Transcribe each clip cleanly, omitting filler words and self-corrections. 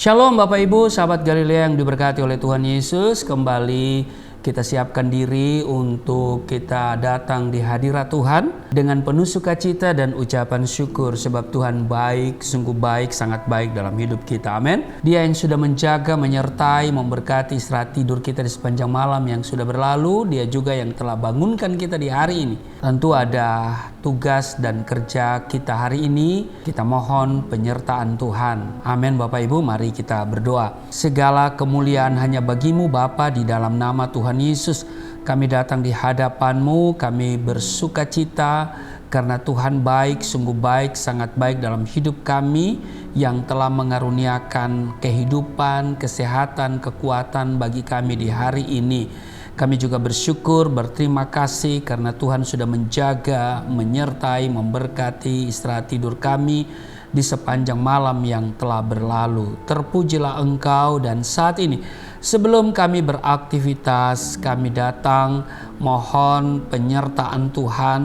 Shalom Bapak Ibu, sahabat Galilea yang diberkati oleh Tuhan Yesus. Kembali kita siapkan diri untuk kita datang di hadirat Tuhan dengan penuh sukacita dan ucapan syukur, sebab Tuhan baik, sungguh baik, sangat baik dalam hidup kita. Amin. Dia yang sudah menjaga, menyertai, memberkati istirahat tidur kita di sepanjang malam yang sudah berlalu. Dia juga yang telah bangunkan kita di hari ini. Tentu ada tugas dan kerja kita hari ini. Kita mohon penyertaan Tuhan. Amin Bapak Ibu, mari kita berdoa. Segala kemuliaan hanya bagimu Bapa, di dalam nama Tuhan Yesus kami datang di hadapan-Mu. Kami bersukacita karena Tuhan baik, sungguh baik, sangat baik dalam hidup kami, yang telah mengaruniakan kehidupan, kesehatan, kekuatan bagi kami di hari ini. Kami juga bersyukur, berterima kasih karena Tuhan sudah menjaga, menyertai, memberkati istirahat tidur kami di sepanjang malam yang telah berlalu. Terpujilah Engkau. Dan saat ini, sebelum kami beraktivitas, kami datang mohon penyertaan Tuhan,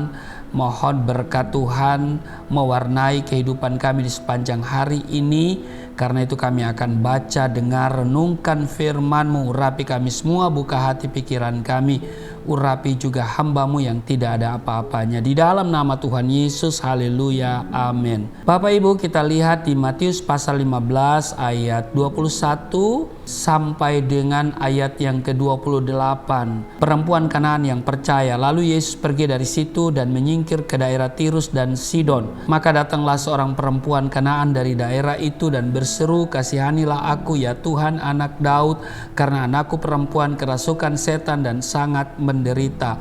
mohon berkat Tuhan mewarnai kehidupan kami di sepanjang hari ini. Karena itu kami akan baca, dengar, renungkan firman-Mu. Urapi kami semua, buka hati pikiran kami. Urapi juga hamba-Mu yang tidak ada apa-apanya. Di dalam nama Tuhan Yesus, haleluya, amin. Bapak Ibu, kita lihat di Matius pasal 15 ayat 21 sampai dengan ayat yang ke-28. Perempuan Kanaan yang percaya. Lalu Yesus pergi dari situ dan menyingkir ke daerah Tirus dan Sidon. Maka datanglah seorang perempuan Kanaan dari daerah itu dan berseru, "Kasihanilah aku ya Tuhan, anak Daud, karena anakku perempuan kerasukan setan dan sangat menderita."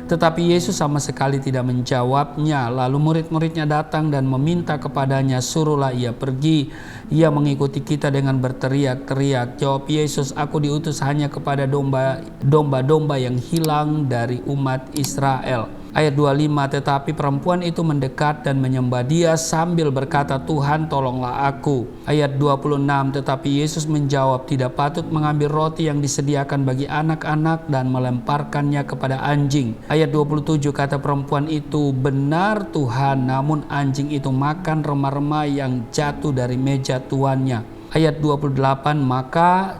Tetapi Yesus sama sekali tidak menjawabnya. Lalu murid-muridnya datang dan meminta kepadanya, "Suruhlah ia pergi. Ia mengikuti kita," dengan berteriak-teriak. Jawab Yesus, "Aku diutus hanya kepada domba-domba yang hilang dari umat Israel." Ayat 25, tetapi perempuan itu mendekat dan menyembah Dia sambil berkata, "Tuhan, tolonglah aku." Ayat 26, tetapi Yesus menjawab, "Tidak patut mengambil roti yang disediakan bagi anak-anak dan melemparkannya kepada anjing." Ayat 27, kata perempuan itu, "Benar Tuhan, namun anjing itu makan remah-remah yang jatuh dari meja tuannya." Ayat 28, maka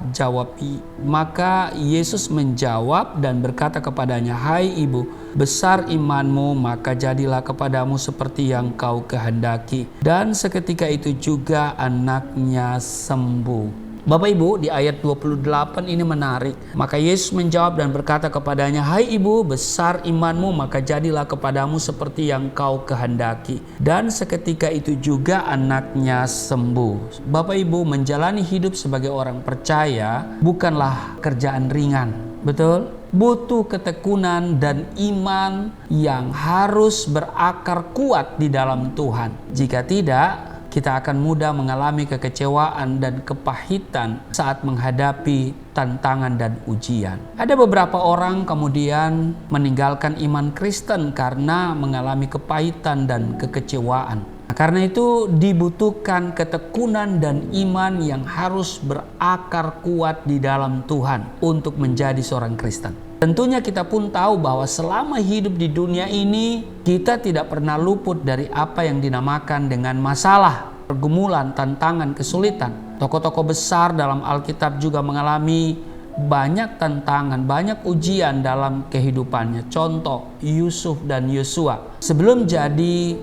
Yesus menjawab dan berkata kepadanya, "Hai ibu, besar imanmu, maka jadilah kepadamu seperti yang kau kehendaki." Dan seketika itu juga anaknya sembuh. Bapak Ibu, di ayat 28 ini menarik. Maka Yesus menjawab dan berkata kepadanya, "Hai ibu, besar imanmu, maka jadilah kepadamu seperti yang kau kehendaki." Dan seketika itu juga anaknya sembuh. Bapak Ibu, menjalani hidup sebagai orang percaya bukanlah kerjaan ringan. Betul? Butuh ketekunan dan iman yang harus berakar kuat di dalam Tuhan. Jika tidak, kita akan mudah mengalami kekecewaan dan kepahitan saat menghadapi tantangan dan ujian. Ada beberapa orang kemudian meninggalkan iman Kristen karena mengalami kepahitan dan kekecewaan. Karena itu dibutuhkan ketekunan dan iman yang harus berakar kuat di dalam Tuhan untuk menjadi seorang Kristen. Tentunya kita pun tahu bahwa selama hidup di dunia ini, kita tidak pernah luput dari apa yang dinamakan dengan masalah, pergumulan, tantangan, kesulitan. Tokoh-tokoh besar dalam Alkitab juga mengalami banyak tantangan, banyak ujian dalam kehidupannya. Contoh, Yusuf dan Yosua. Sebelum jadi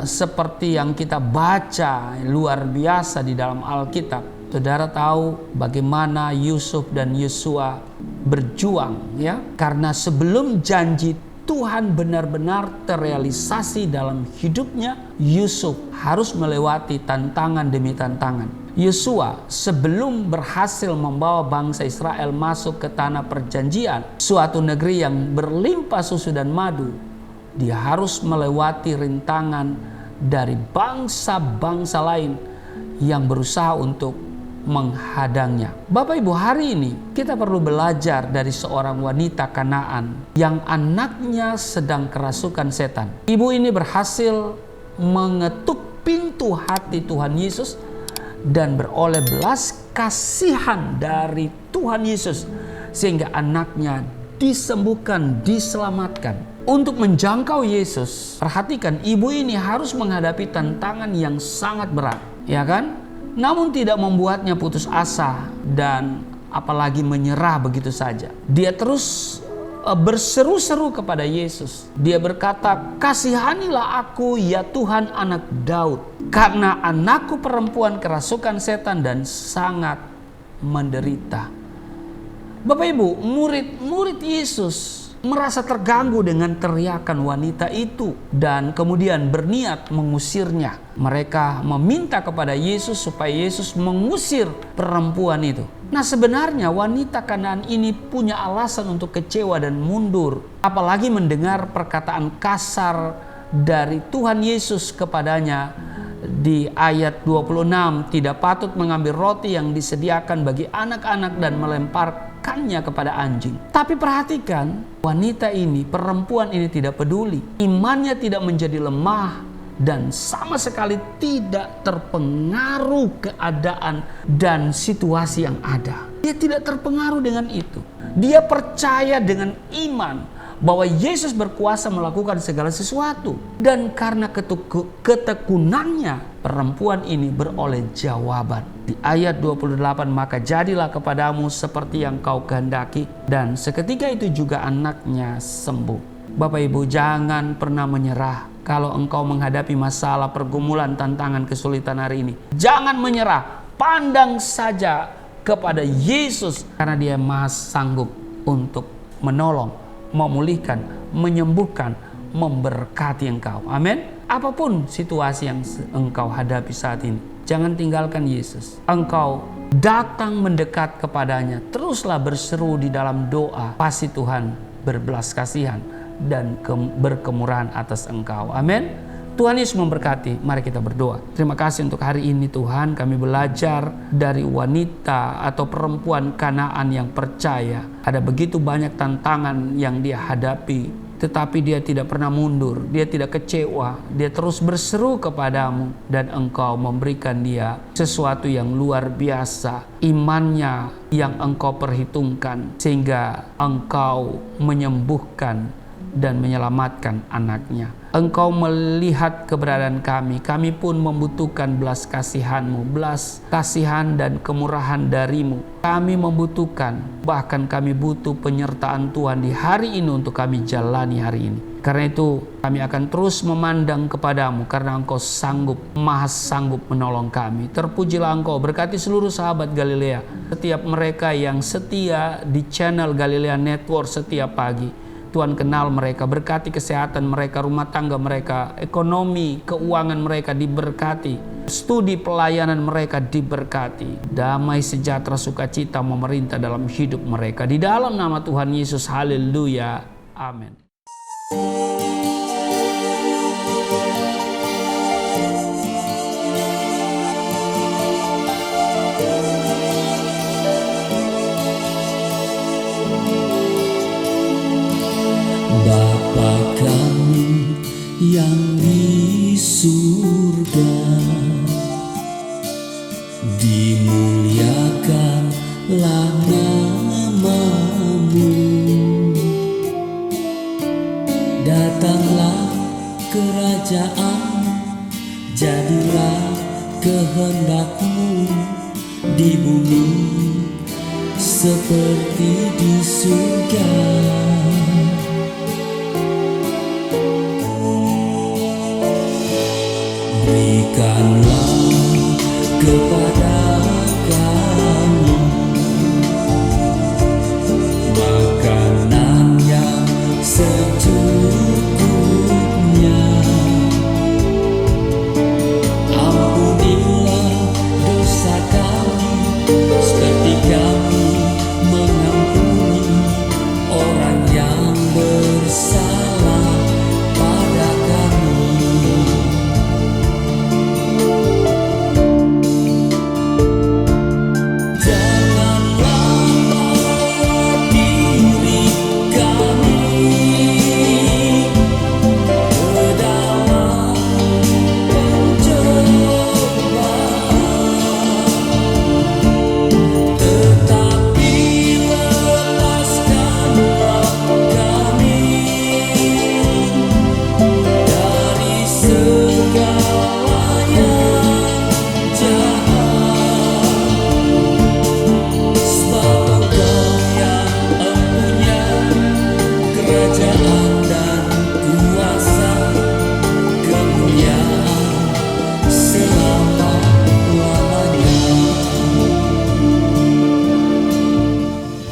seperti yang kita baca luar biasa di dalam Alkitab, saudara tahu bagaimana Yusuf dan Yosua berjuang, ya, karena sebelum janji Tuhan benar-benar terrealisasi dalam hidupnya, Yusuf harus melewati tantangan demi tantangan. Yosua sebelum berhasil membawa bangsa Israel masuk ke tanah perjanjian, suatu negeri yang berlimpah susu dan madu, dia harus melewati rintangan dari bangsa-bangsa lain yang berusaha untuk menghadangnya. Bapak Ibu, hari ini kita perlu belajar dari seorang wanita Kanaan yang anaknya sedang kerasukan setan. Ibu ini berhasil mengetuk pintu hati Tuhan Yesus dan beroleh belas kasihan dari Tuhan Yesus sehingga anaknya disembuhkan, diselamatkan. Untuk menjangkau Yesus, perhatikan, ibu ini harus menghadapi tantangan yang sangat berat, ya kan? namun tidak membuatnya putus asa dan apalagi menyerah begitu saja. Dia terus berseru-seru kepada Yesus. Dia berkata, "Kasihanilah aku ya Tuhan, anak Daud, karena anakku perempuan kerasukan setan dan sangat menderita." Bapak Ibu, murid-murid Yesus merasa terganggu dengan teriakan wanita itu dan kemudian berniat mengusirnya. Mereka meminta kepada Yesus supaya Yesus mengusir perempuan itu. Nah, sebenarnya wanita Kanaan ini punya alasan untuk kecewa dan mundur, apalagi mendengar perkataan kasar dari Tuhan Yesus kepadanya di ayat 26, "Tidak patut mengambil roti yang disediakan bagi anak-anak dan melemparkannya kepada anjing." Tapi perhatikan, wanita ini, perempuan ini tidak peduli. Imannya tidak menjadi lemah dan sama sekali tidak terpengaruh keadaan dan situasi yang ada. Dia tidak terpengaruh dengan itu. Dia percaya dengan iman bahwa Yesus berkuasa melakukan segala sesuatu. Dan karena ketekunannya, perempuan ini beroleh jawaban. Di ayat 28, "Maka jadilah kepadamu seperti yang kau kehendaki, dan seketika itu juga anaknya sembuh." Bapak Ibu, jangan pernah menyerah kalau engkau menghadapi masalah, pergumulan, tantangan, kesulitan hari ini. Jangan menyerah, pandang saja kepada Yesus, karena Dia Maha sanggup untuk menolong, memulihkan, menyembuhkan, memberkati engkau. Amin. Apapun situasi yang engkau hadapi saat ini, jangan tinggalkan Yesus. Engkau datang mendekat kepadanya, teruslah berseru di dalam doa. Pasti Tuhan berbelas kasihan dan berkemurahan atas engkau. Amin. Tuhan Yesus memberkati. Mari kita berdoa. Terima kasih untuk hari ini Tuhan. Kami belajar dari wanita atau perempuan Kanaan yang percaya. Ada begitu banyak tantangan yang dia hadapi, tetapi dia tidak pernah mundur. Dia tidak kecewa. Dia terus berseru kepadamu dan engkau memberikan dia sesuatu yang luar biasa. Imannya yang engkau perhitungkan sehingga engkau menyembuhkan dan menyelamatkan anaknya. Engkau melihat keberadaan kami. Kami pun membutuhkan belas kasihan-Mu, belas kasihan dan kemurahan dari-Mu. Kami membutuhkan, bahkan kami butuh penyertaan Tuhan di hari ini untuk kami jalani hari ini. Karena itu kami akan terus memandang kepadamu, karena Engkau sanggup, maha sanggup menolong kami. Terpujilah Engkau, berkati seluruh sahabat Galilea, setiap mereka yang setia di channel Galilea Network setiap pagi. Tuhan kenal mereka, berkati kesehatan mereka, rumah tangga mereka, ekonomi, keuangan mereka diberkati, studi pelayanan mereka diberkati. Damai, sejahtera, sukacita memerintah dalam hidup mereka. Di dalam nama Tuhan Yesus, haleluya, amin. Bapa kami yang di surga, dimuliakanlah nama-Mu. Datanglah kerajaan, jadilah kehendak-Mu di bumi seperti di surga. Berikanlah kepada kami makanan yang secukupnya. Ampunilah dosa kami seperti kami mengampuni orang yang bersalah pada kami. Segala